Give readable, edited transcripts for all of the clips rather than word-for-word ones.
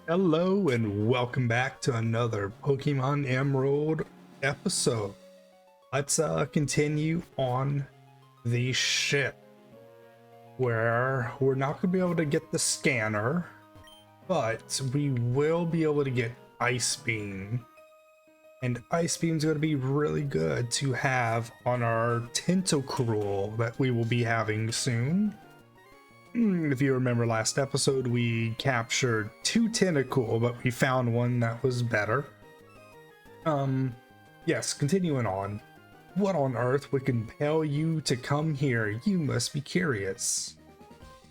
Hello and welcome back to another Pokemon Emerald episode. Let's continue on the ship where we're not going to be able to get the scanner, but we will be able to get Ice Beam. And Ice Beam's going to be really good to have on our Tentacruel that we will be having soon. If you remember last episode, we captured 2 Tentacool, but we found one that was better. Yes, continuing on. What on earth would compel you to come here? You must be curious.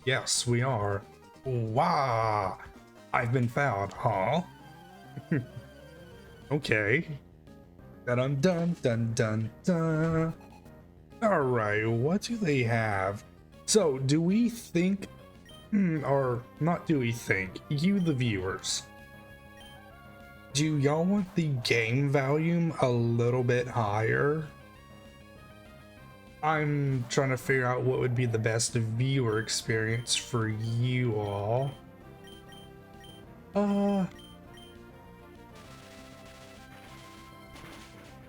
Yes, we are. Wow, I've been found, huh? Okay. Dun dun dun dun dun. Alright, what do they have? So, do we think, or not do we think, you the viewers, do y'all want the game volume a little bit higher? I'm trying to figure out what would be the best viewer experience for you all.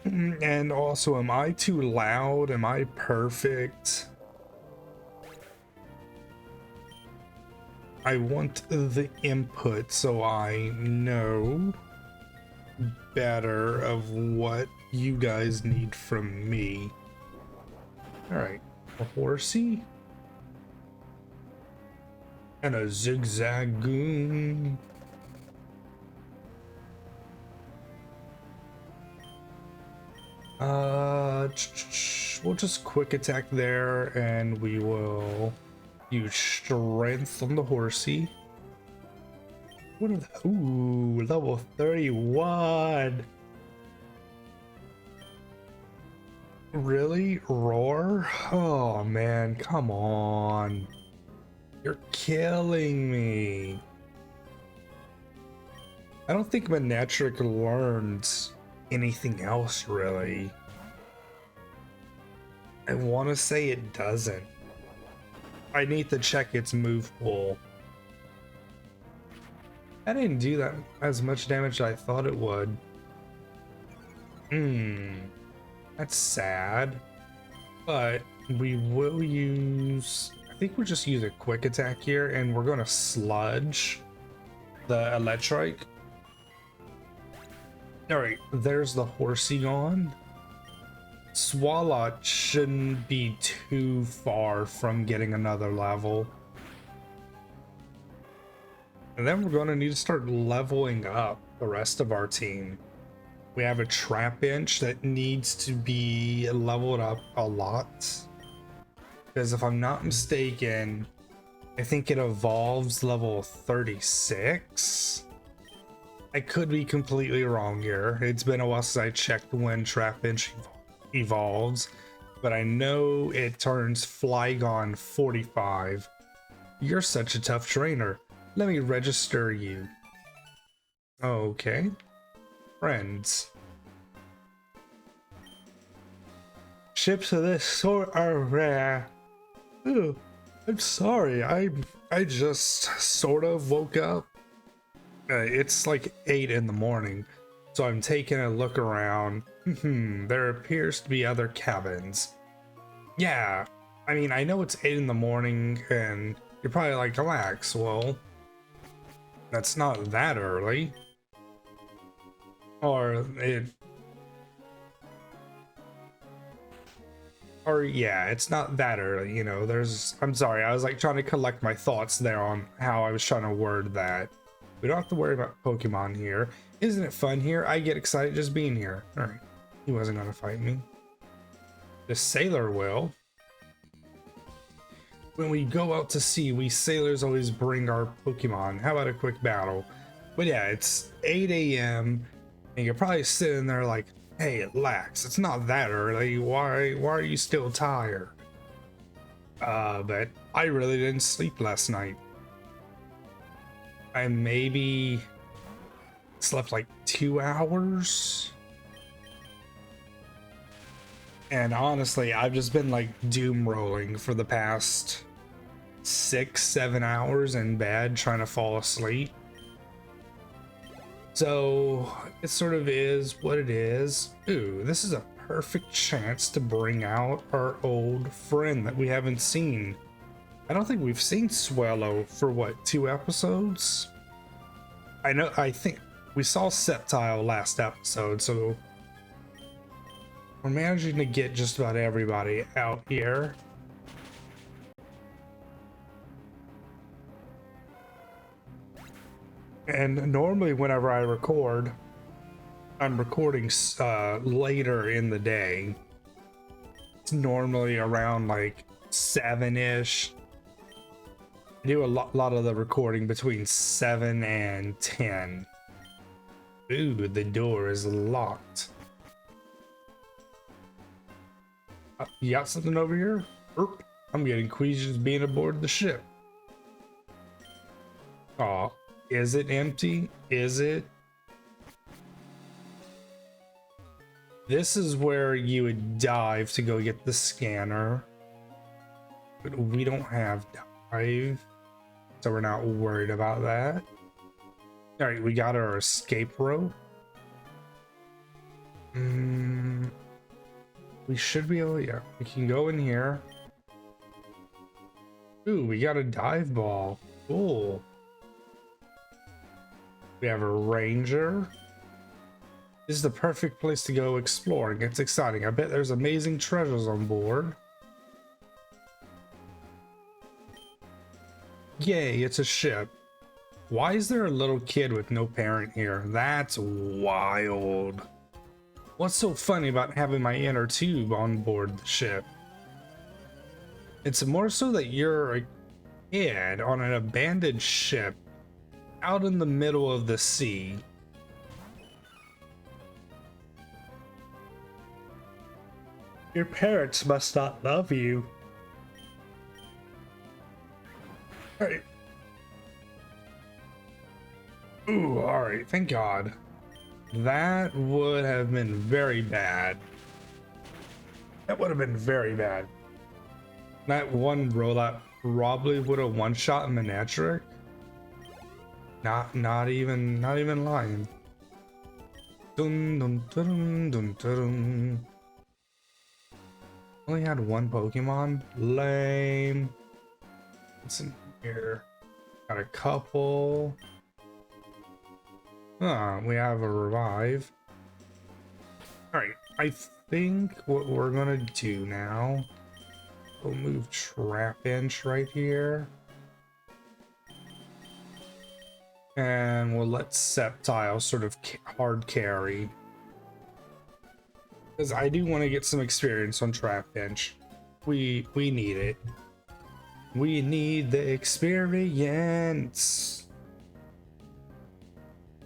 And also, am I too loud? Am I perfect? I want the input so I know better of what you guys need from me. Alright, a horsey and a zigzagoon. We'll just quick attack there and we will use strength on the horsey. What are the, ooh, level 31. Really? Roar? Oh man, come on. You're killing me. I don't think Manectric learns anything else really. I want to say it doesn't. I need to check its move pool. I didn't do that as much damage as I thought it would. That's sad. But we will use, I think we'll just use a quick attack here and we're gonna sludge the Electrike. Alright, there's the horsey gone. Swalot shouldn't be too far from getting another level. And then we're going to need to start leveling up the rest of our team. We have a Trapinch that needs to be leveled up a lot. Because if I'm not mistaken, I think it evolves level 36. I could be completely wrong here. It's been a while since I checked when Trapinch evolves, but I know it turns Flygon 45. You're such a tough trainer. Let me register you. Okay. Friends. Ships of this sort are rare. Ooh, I'm sorry. I just sort of woke up. It's like 8 in the morning, so I'm taking a look around. There appears to be other cabins. Yeah, I mean, I know it's 8 in the morning and you're probably like, relax. Well, that's not that early. Or yeah, it's not that early, you know. I'm sorry, I was like trying to collect my thoughts there on how I was trying to word that. We don't have to worry about Pokemon here. Isn't it fun here? I get excited just being here. Alright, he wasn't gonna fight me. The sailor will. When we go out to sea, we sailors always bring our Pokemon. How about a quick battle? But yeah, it's 8 a.m. and you're probably sitting there like, hey, relax, it's not that early. Why are you still tired? But I really didn't sleep last night. I maybe slept like 2 hours. And honestly, I've just been like doom rolling for the past 6-7 hours in bed trying to fall asleep. So it sort of is what it is. Ooh, this is a perfect chance to bring out our old friend that we haven't seen. I don't think we've seen Swellow for what, 2 episodes? I think we saw Sceptile last episode, so we're managing to get just about everybody out here. And normally whenever I record, I'm recording later in the day. It's normally around like 7-ish. I do a lot of the recording between 7 and 10. Ooh, the door is locked. You got something over here? Erp. I'm getting queasy being aboard the ship. Aw, is it empty? Is it? This is where you would dive to go get the scanner. But we don't have dive, so we're not worried about that. Alright, we got our escape rope. We should be able, yeah, we can go in here. Ooh, we got a dive ball. Cool. We have a ranger. This is the perfect place to go exploring. It's exciting. I bet there's amazing treasures on board. Yay, it's a ship. Why is there a little kid with no parent here? That's wild. What's so funny about having my inner tube on board the ship? It's more so that you're a kid on an abandoned ship out in the middle of the sea. Your parents must not love you. Alright. Ooh, alright, thank God. That would have been very bad. That would have been very bad. That one rollout probably would have one-shot Manectric. Not even lying. Dun dun dun dun dun. Only had one Pokemon. Lame. What's in here? Got a couple. We have a revive. Alright, I think what we're gonna do now, we'll move Trapinch right here. And we'll let Sceptile sort of hard carry. Because I do want to get some experience on Trapinch. We need it. We need the experience.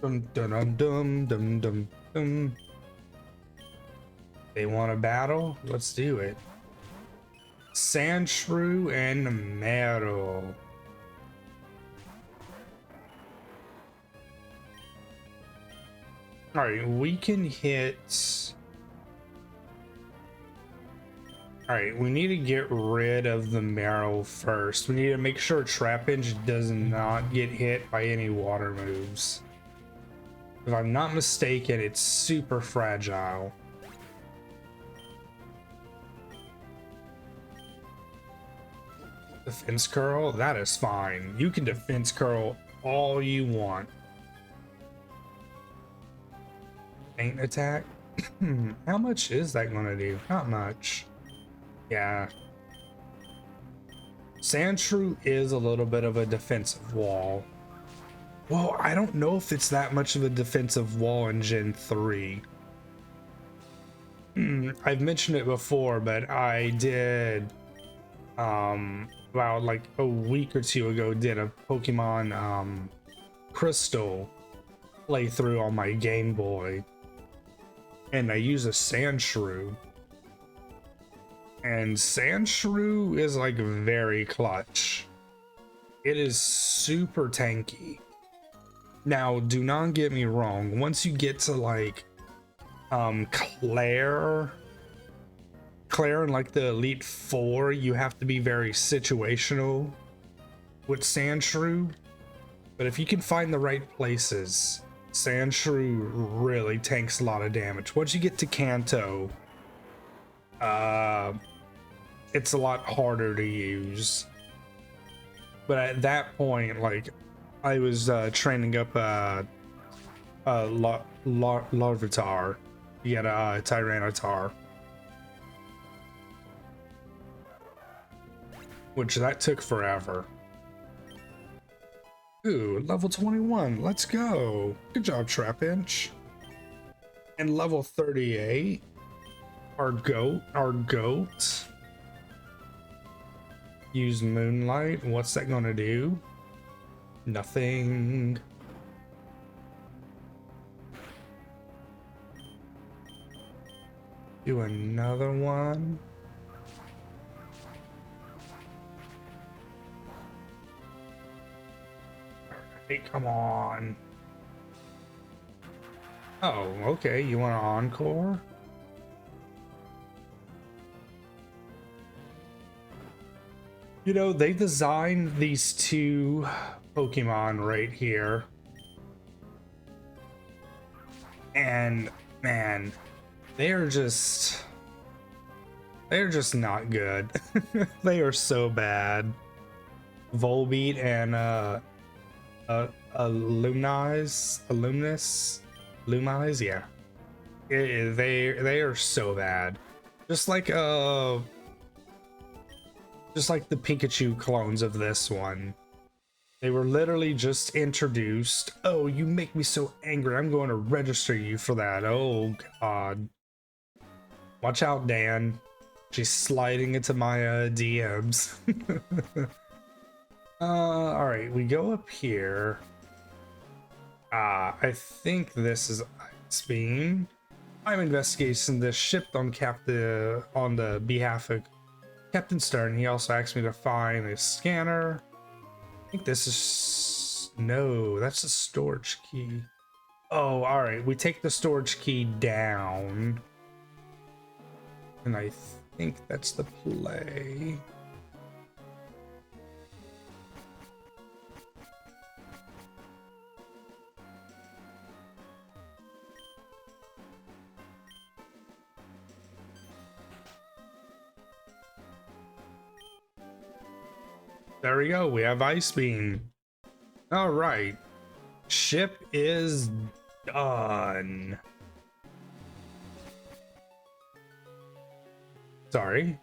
Dum dum dum dum dum dum. They want a battle? Let's do it. Sandshrew and Meryl. Alright, we can hit. Alright, we need to get rid of the Meryl first. We need to make sure Trapinch does not get hit by any water moves. If I'm not mistaken, it's super fragile. Defense curl? That is fine. You can defense curl all you want. Faint attack? How much is that gonna do? Not much. Yeah. Sandshrew is a little bit of a defensive wall. Well, I don't know if it's that much of a defensive wall in Gen 3. I've mentioned it before, but I did, about like a week or two ago, did a Pokemon Crystal playthrough on my Game Boy. And I use a Sandshrew. And Sandshrew is like very clutch. It is super tanky. Now, do not get me wrong. Once you get to like Claire in like the Elite Four, you have to be very situational with Sandshrew. But if you can find the right places, Sandshrew really tanks a lot of damage. Once you get to Kanto, it's a lot harder to use. But at that point, like, I was training up Larvitar. You got a Tyranitar, which that took forever. Ooh, level 21. Let's go. Good job, Trapinch. And level 38. Our goat. Use Moonlight. What's that gonna do? Nothing. Do another one. Hey, come on. Oh, okay. You want an encore? You know, they designed these two Pokemon right here. And man, they're just not good. They are so bad. Volbeat and Lumize, yeah. They are so bad. Just like the Pikachu clones of this one. They were literally just introduced. Oh, you make me so angry. I'm going to register you for that. Oh god. Watch out, Dan. She's sliding into my DMs. Alright, we go up here. I think this is Ice Beam. I'm investigating this ship on the behalf of Captain Stern. He also asked me to find a scanner. I think this is... No, that's a storage key. Oh, alright. We take the storage key down. And I think that's the play. There we go. We have Ice Beam. All right. Ship is done. Sorry.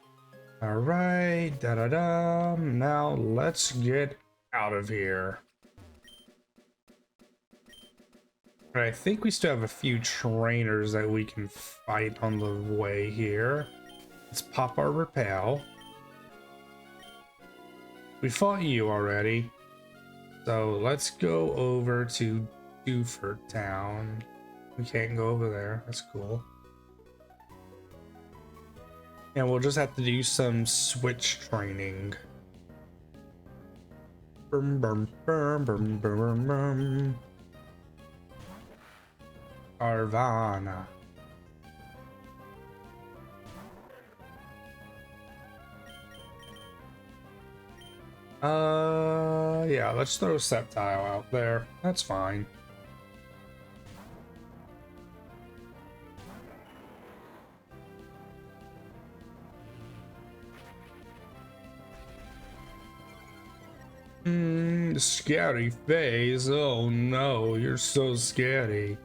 All right. Da-da-da. Now let's get out of here. But I think we still have a few trainers that we can fight on the way here. Let's pop our repel. We fought you already, so let's go over to Dewford Town. We can't go over there. That's cool. And we'll just have to do some switch training. Bum, bum, bum, bum, bum, bum. Arvana. Yeah, let's throw Sceptile out there. That's fine. Scary face. Oh no, you're so scary.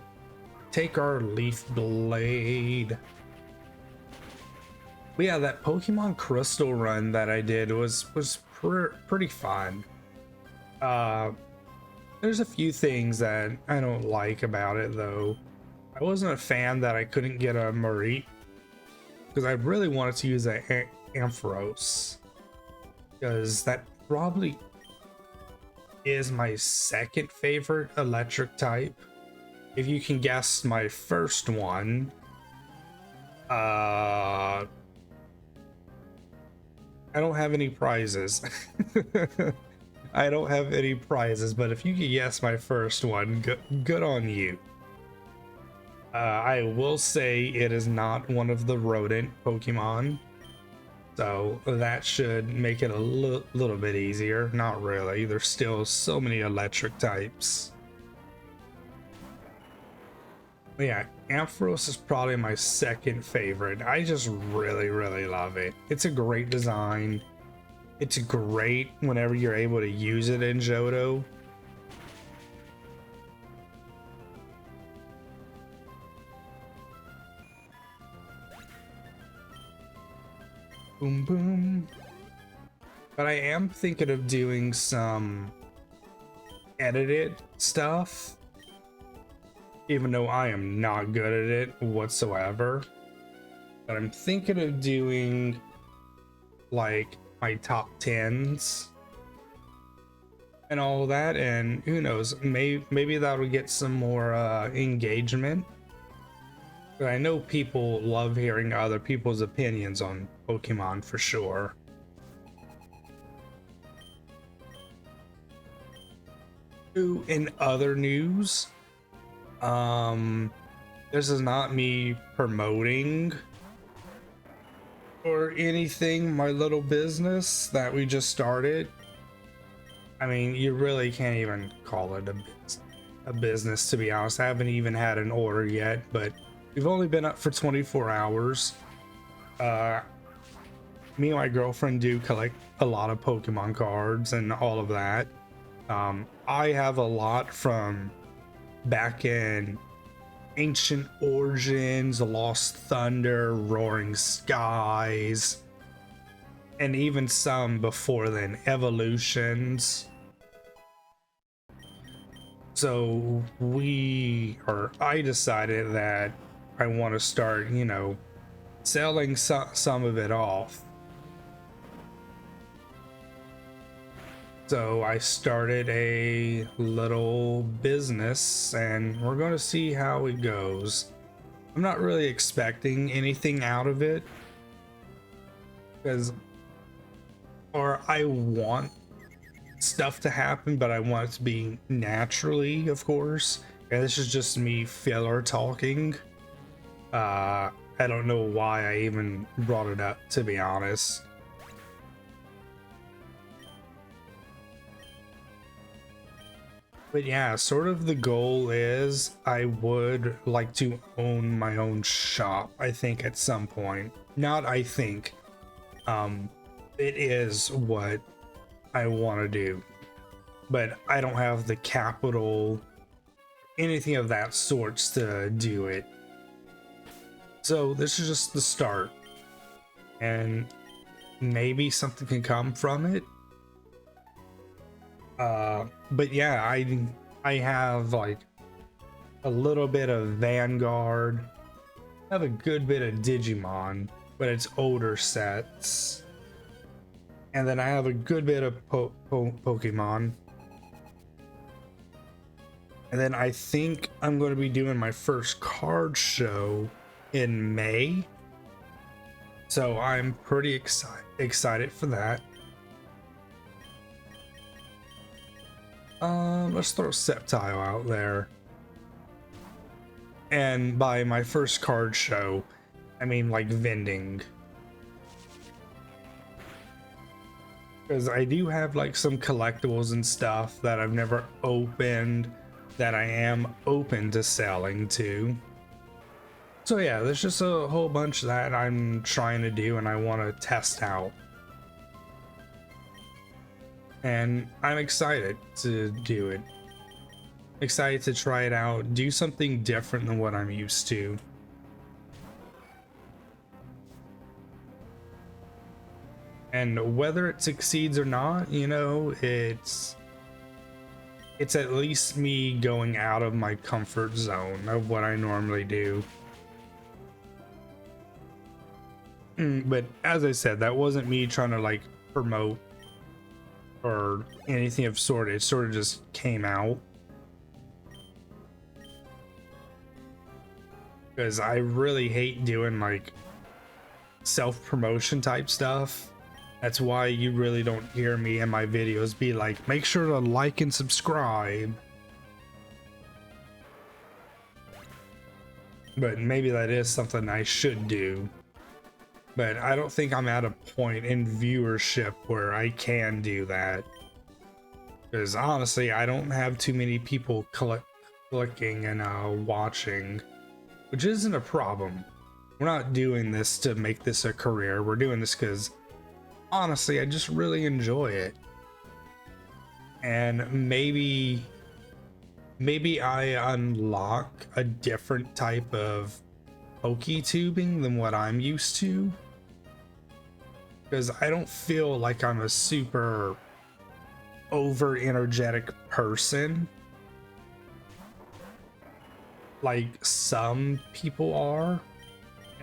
Take our Leaf Blade. But yeah, that Pokemon Crystal run that I did was pretty fun. There's a few things that I don't like about it though. I wasn't a fan that I couldn't get a Mareep because I really wanted to use an Ampharos, because that probably is my second favorite electric type. If you can guess my first one, I don't have any prizes. I don't have any prizes, but if you can guess my first one, good on you. I will say it is not one of the rodent Pokemon, so that should make it a little bit easier. Not really. There's still so many electric types. Yeah, Ampharos is probably my second favorite. I just really love it. It's a great design. It's great whenever you're able to use it in Johto. Boom boom. But I am thinking of doing some edited stuff, even though I am not good at it whatsoever. But I'm thinking of doing like my top 10s and all that, and who knows, maybe that'll get some more engagement. But I know people love hearing other people's opinions on Pokemon for sure. In other news, this is not me promoting or anything, my little business that we just started. I mean, you really can't even call it a business, to be honest. I haven't even had an order yet, but we've only been up for 24 hours. Me and my girlfriend do collect a lot of Pokemon cards and all of that. I have a lot from back in Ancient Origins, Lost Thunder, Roaring Skies, and even some before then, Evolutions. So I decided that I want to start, you know, selling some of it off. So I started a little business and we're going to see how it goes. I'm not really expecting anything out of it, or I want stuff to happen, but I want it to be naturally, of course. And this is just me filler talking. I don't know why I even brought it up, to be honest. But yeah, sort of the goal is I would like to own my own shop, I think, at some point. Not I think. It is what I want to do. But I don't have the capital, anything of that sorts to do it. So this is just the start. And maybe something can come from it. But yeah, I have like a little bit of Vanguard. I have a good bit of Digimon, but it's older sets. And then I have a good bit of Pokemon. And then I think I'm going to be doing my first card show in May. So I'm pretty excited for that. Let's throw Sceptile out there. And by my first card show, I mean like vending. Because I do have like some collectibles and stuff that I've never opened that I am open to selling to. So yeah, there's just a whole bunch that I'm trying to do and I want to test out. And I'm excited to do it. Excited to try it out, do something different than what I'm used to. And whether it succeeds or not, you know, it's at least me going out of my comfort zone of what I normally do. But as I said, that wasn't me trying to like promote or anything of sort. It sort of just came out. Because I really hate doing like self-promotion type stuff. That's why you really don't hear me in my videos be like, make sure to like and subscribe. But maybe that is something I should do. But I don't think I'm at a point in viewership where I can do that. Because honestly, I don't have too many people clicking and watching. which isn't a problem. We're not doing this to make this a career. We're doing this because honestly, I just really enjoy it. And maybe I unlock a different type of PokeTubing than what I'm used to. Because I don't feel like I'm a super over energetic person like some people are.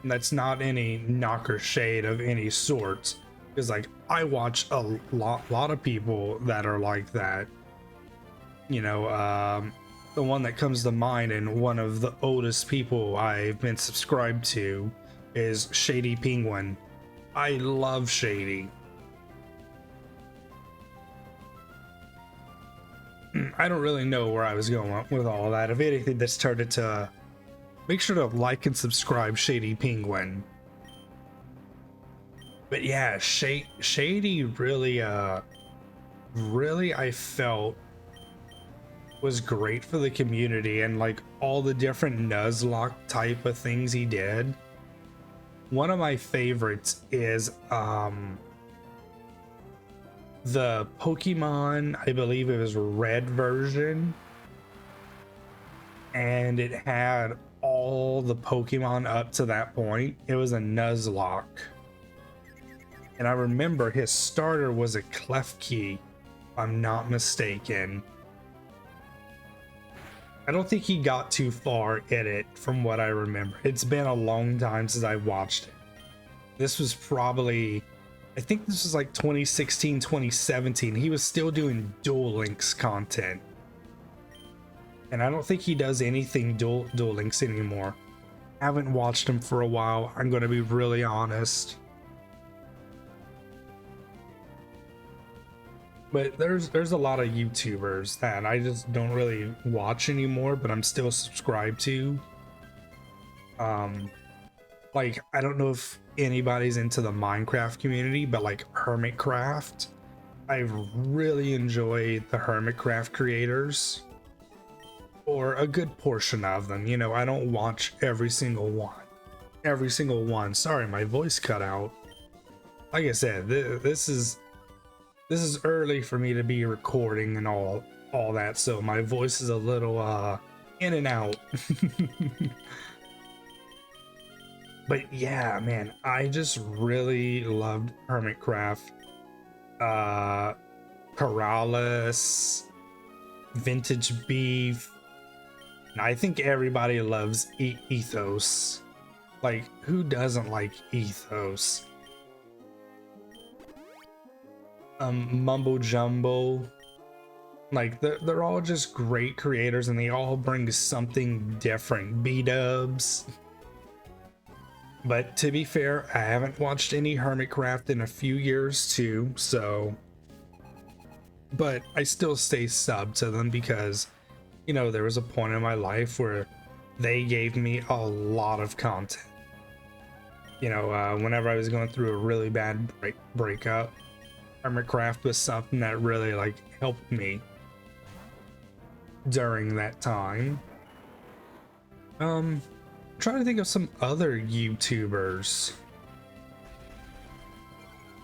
And that's not any knock or shade of any sort. Because like I watch a lot of people that are like that. You know, the one that comes to mind and one of the oldest people I've been subscribed to is Shady Penguin. I love Shady. I don't really know where I was going with all of that. If anything, that started to make sure to like and subscribe Shady Penguin. But yeah, Shady really, really I felt was great for the community, and like all the different Nuzlocke type of things he did. One of my favorites is the Pokemon, I believe it was Red version, and it had all the Pokemon up to that point. It was a Nuzlocke, and I remember his starter was a Klefki, if I'm not mistaken. I don't think he got too far in it from what I remember. It's been a long time since I watched it. This was probably, I think this was like 2016, 2017. He was still doing Duel Links content. And I don't think he does anything Duel Links anymore. Haven't watched him for a while, I'm going to be really honest. But there's a lot of YouTubers that I just don't really watch anymore, but I'm still subscribed to. Like, I don't know if anybody's into the Minecraft community, but like Hermitcraft, I really enjoy the Hermitcraft creators, or a good portion of them. You know, I don't watch every single one. Sorry, my voice cut out. Like I said, this is early for me to be recording and all that, so my voice is a little in and out. But yeah, man, I just really loved Hermitcraft. Corrales, Vintage Beef. I think everybody loves Ethos. Like, who doesn't like Ethos? Mumbo Jumbo, like they're all just great creators, and they all bring something different. B-dubs. But to be fair, I haven't watched any Hermitcraft in a few years too, so, but I still stay subbed to them because, you know, there was a point in my life where they gave me a lot of content. You know, whenever I was going through a really bad breakup, Hermitcraft was something that really like helped me during that time. Trying to think of some other YouTubers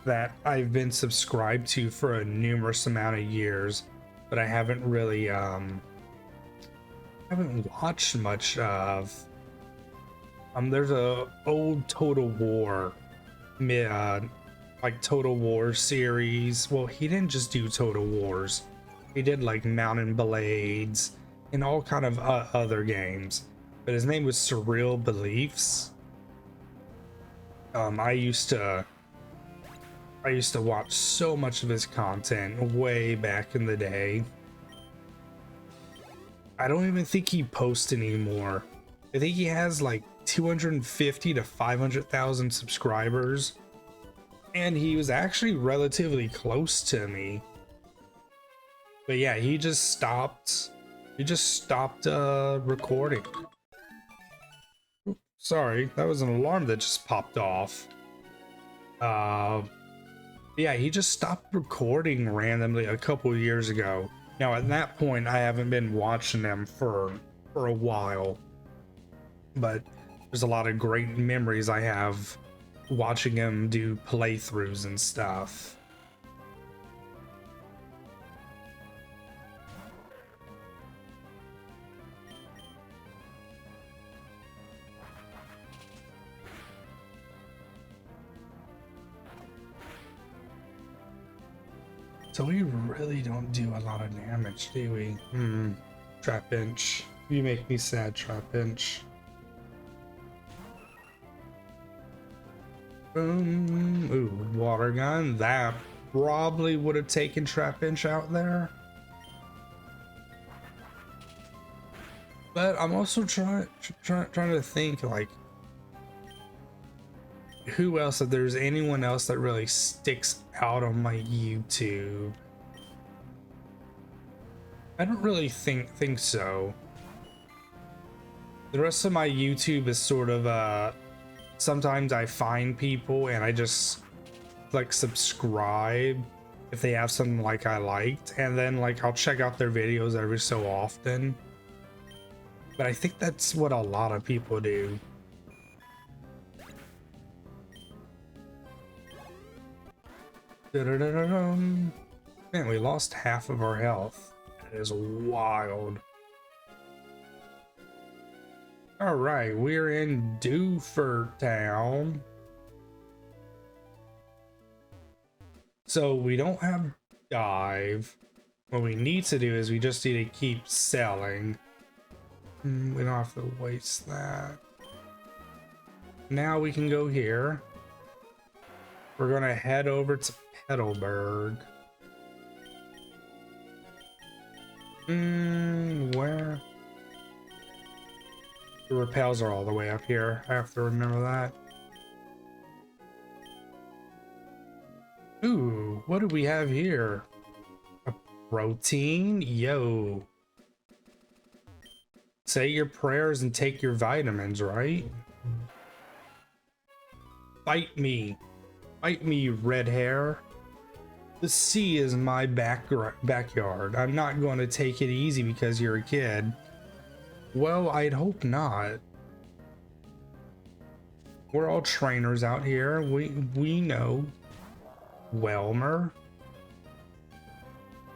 that I've been subscribed to for a numerous amount of years, but I haven't really haven't watched much of. There's a old Total War like Total War series. Well, he didn't just do Total Wars, he did like Mountain Blades and all kind of other games, but his name was Surreal Beliefs. I used to watch so much of his content way back in the day. I don't even think he posts anymore. I think he has like 250 to 500,000 subscribers, and he was actually relatively close to me. But yeah, he just stopped recording. Sorry, that was an alarm that just popped off. Yeah, he just stopped recording randomly a couple years ago. Now at that point, I haven't been watching them for a while, but there's a lot of great memories I have watching him do playthroughs and stuff. So we really don't do a lot of damage, do we? Trapinch. You make me sad, Trapinch. Ooh, water gun. That probably would have taken Trapinch out there. But I'm also trying to think, like, who else, if there's anyone else that really sticks out on my YouTube. I don't really think so. The rest of my YouTube is sort of sometimes I find people and I just like subscribe if they have something like I liked, and then like I'll check out their videos every so often. But I think that's what a lot of people do. Man, we lost half of our health. That is wild. All right, we're in Dewford Town. So we don't have dive. What we need to do is we just need to keep selling. We don't have to waste that. Now we can go here. We're gonna head over to Petalburg. Where? The repels are all the way up here. I have to remember that. Ooh, what do we have here? A protein? Yo. Say your prayers and take your vitamins, right? Fight me. Fight me, red hair. The sea is my backyard. I'm not going to take it easy because you're a kid. Well, I'd hope not. We're all trainers out here. We know. Welmer.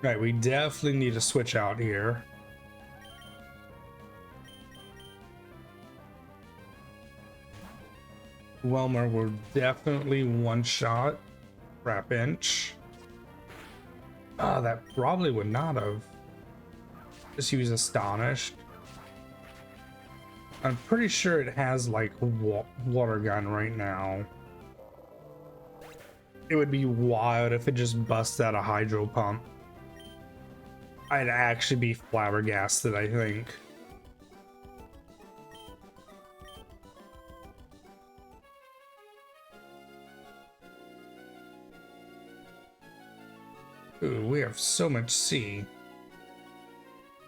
Right, we definitely need to switch out here. Welmer will definitely one-shot Trapinch. That probably would not have. Just use Astonished. I'm pretty sure it has like water gun right now. It would be wild if it just busts out a hydro pump. I'd actually be flabbergasted, I think. Ooh, we have so much sea.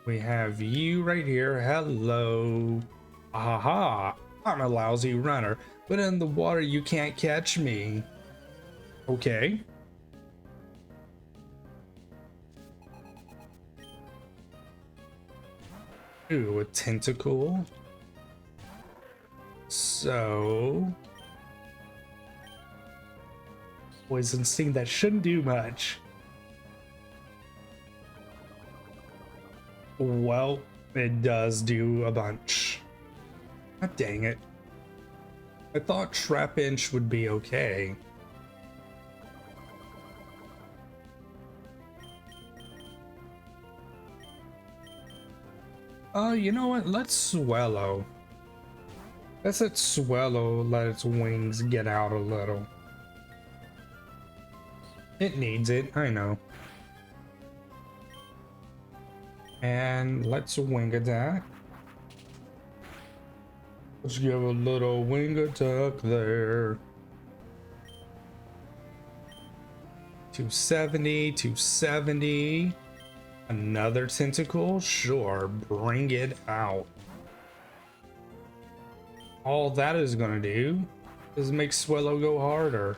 We have you right here. Hello. Aha! I'm a lousy runner, but in the water you can't catch me. Okay. Ooh, a tentacle. So... Poison sting, that shouldn't do much. Well, it does do a bunch. God dang it. I thought Trapinch would be okay. You know what? Let's Swellow. Let's let Swellow let its wings get out a little. It needs it, I know. And let's wing attack. Let's give a little wing attack there. 270, 270. Another tentacle? Sure, bring it out. All that is gonna do is make Swellow go harder.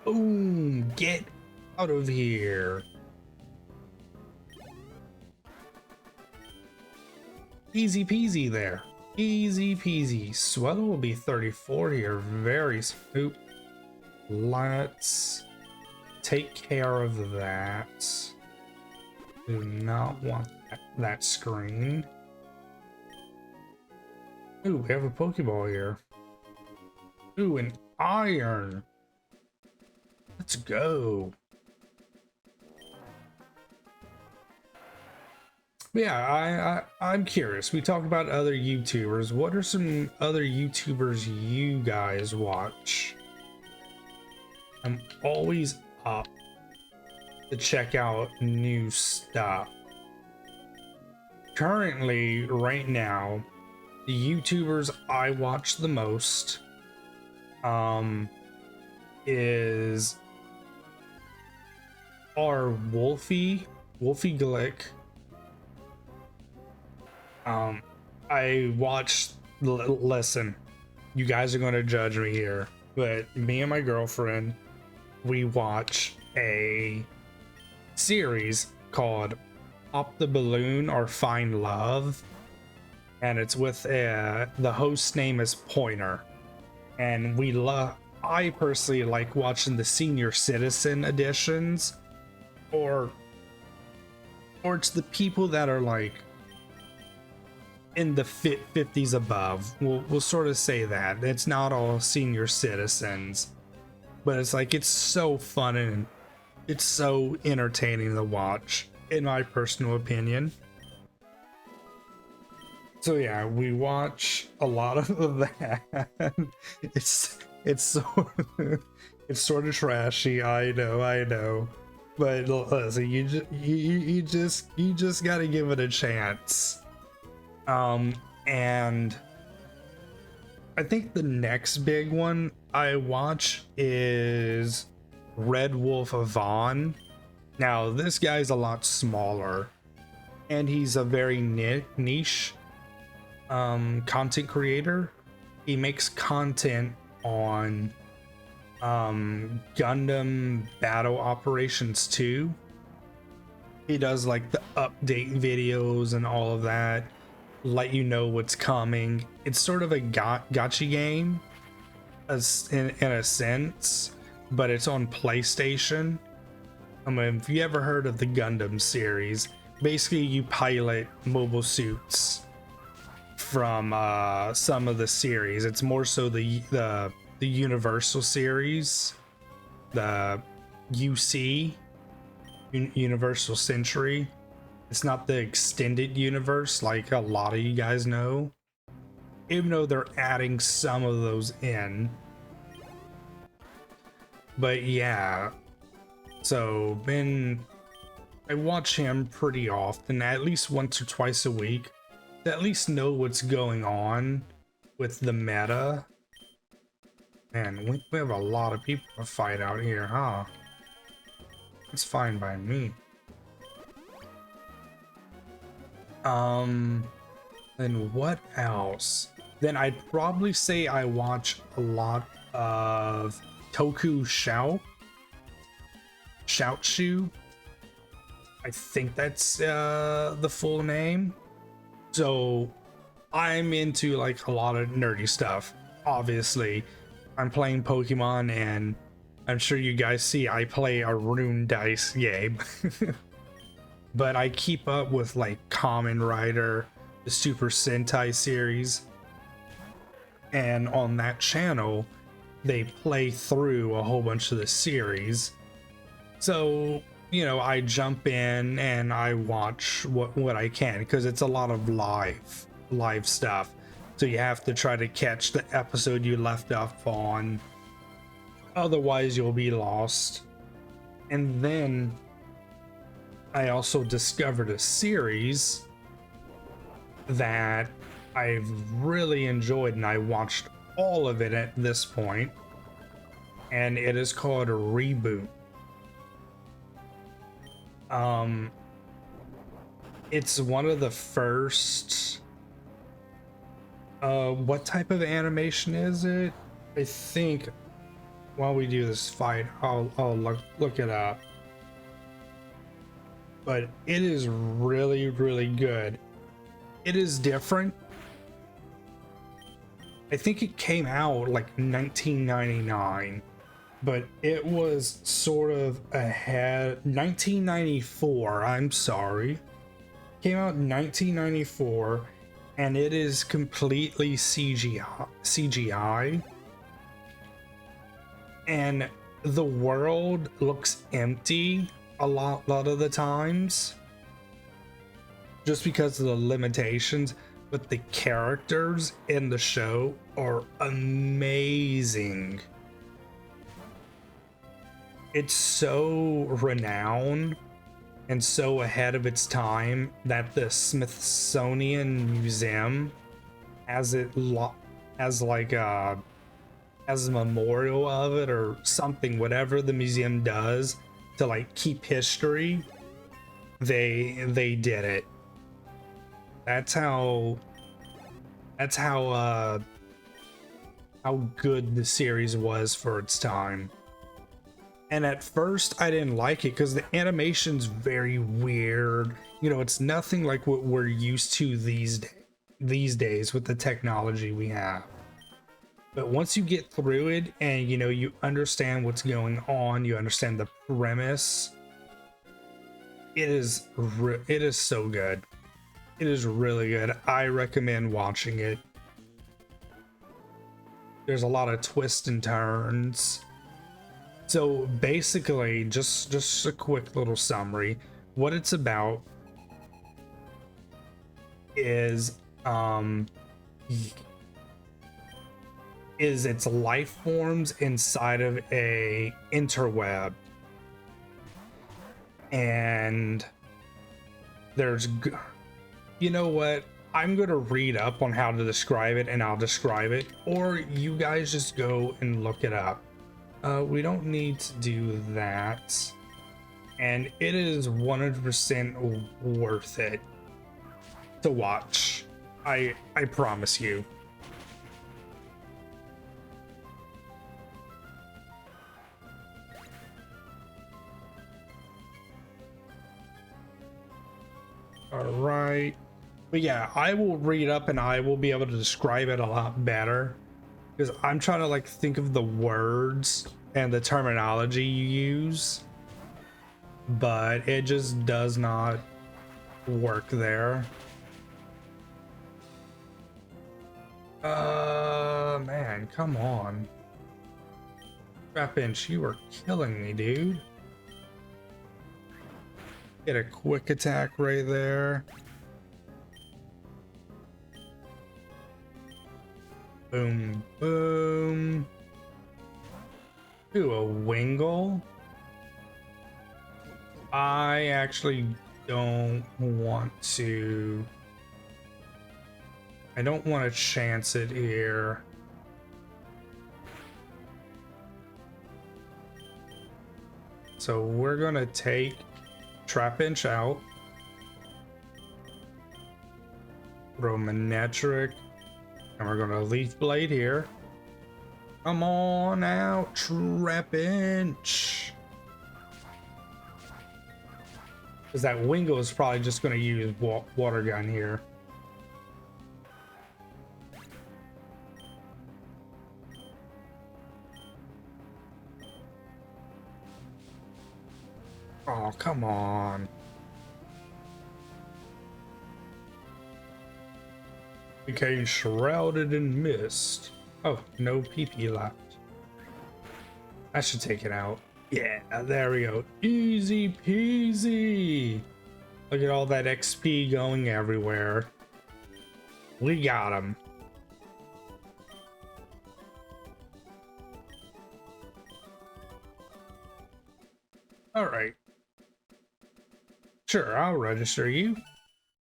Boom! Get out of here. Easy peasy there. Easy peasy. Swellow will be 34 here. Very smooth. Let's take care of that. Do not want that screen. Ooh, we have a Pokeball here. Ooh, an iron. Let's go. Yeah, I'm curious. We talk about other YouTubers. What are some other YouTubers you guys watch? I'm always up to check out new stuff. Currently, right now, the YouTubers I watch the most are Wolfie Glick. I watched, listen, you guys are going to judge me here, but me and my girlfriend, we watch a series called Pop the Balloon or Find Love, and it's with the host's name is Pointer, and I personally like watching the senior citizen editions, or it's the people that are like in the 50s above. We'll sort of say that it's not all senior citizens, but it's like it's so fun and it's so entertaining to watch, in my personal opinion. So yeah, we watch a lot of that. it's it's sort of trashy. I know, but listen, you just gotta give it a chance. And I think the next big one I watch is Red Wolf Vaughn. Now this guy's a lot smaller, and he's a very niche content creator. He makes content on Gundam Battle Operations 2. He does like the update videos and all of that, let you know what's coming. It's sort of a gacha game in a sense, but it's on PlayStation. I mean, if you ever heard of the Gundam series, basically you pilot mobile suits from some of the series. It's more so the Universal series, the UC, Universal Century. It's not the extended universe like a lot of you guys know, even though they're adding some of those in. But yeah, so I watch him pretty often, at least once or twice a week, to at least know what's going on with the meta. Man, we have a lot of people to fight out here, huh? It's fine by me. Then what else? Then I'd probably say I watch a lot of Toku Shout. I think that's the full name. So I'm into like a lot of nerdy stuff. Obviously, I'm playing Pokemon, and I'm sure you guys see I play a rune dice game. But I keep up with like Kamen Rider, the Super Sentai series, and on that channel they play through a whole bunch of the series. So, you know, I jump in and I watch what I can, because it's a lot of live stuff. So you have to try to catch the episode you left off on, otherwise you'll be lost. And then I also discovered a series that I've really enjoyed, and I watched all of it at this point, and it is called a Reboot. It's one of the first, what type of animation is it? I think while we do this fight, I'll look it up. But it is really, really good. It is different. I think it came out like 1999, but it was sort of ahead. 1994, I'm sorry. Came out in 1994, and it is completely CGI. And the world looks empty a lot of the times, just because of the limitations, but the characters in the show are amazing. It's so renowned and so ahead of its time that the Smithsonian Museum has it as like as a memorial of it or something, whatever the museum does to like keep history, they did it. That's how good the series was for its time. And at first I didn't like it because the animation's very weird. You know, it's nothing like what we're used to these days with the technology we have. But once you get through it and you know you understand what's going on, you understand the premise, it is so good. It is really good. I recommend watching it. There's a lot of twists and turns. So basically, just a quick little summary. What it's about is it's life forms inside of a interweb, and there's, you know what, I'm gonna read up on how to describe it and I'll describe it, or you guys just go and look it up. We don't need to do that, and it is 100% worth it to watch. I promise you. All right, but yeah, I will read up and I will be able to describe it a lot better, because I'm trying to like think of the words and the terminology you use, but it just does not work there. Man, come on. Trapinch, you are killing me, dude. Get a quick attack right there. Boom, boom. Ooh, a Wingull. I actually don't want to. I don't want to chance it here. So we're gonna take Trapinch out. Throw Manectric. And we're gonna Leaf Blade here. Come on out, Trapinch. Because that Wingull is probably just gonna use Water Gun here. Oh, come on. Became shrouded in mist. Oh, no PP left. I should take it out. Yeah, there we go. Easy peasy. Look at all that XP going everywhere. We got him. All right. Sure, I'll register you.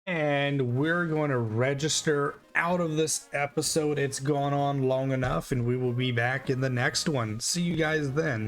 And we're going to register out of this episode. It's gone on long enough, and we will be back in the next one. See you guys then.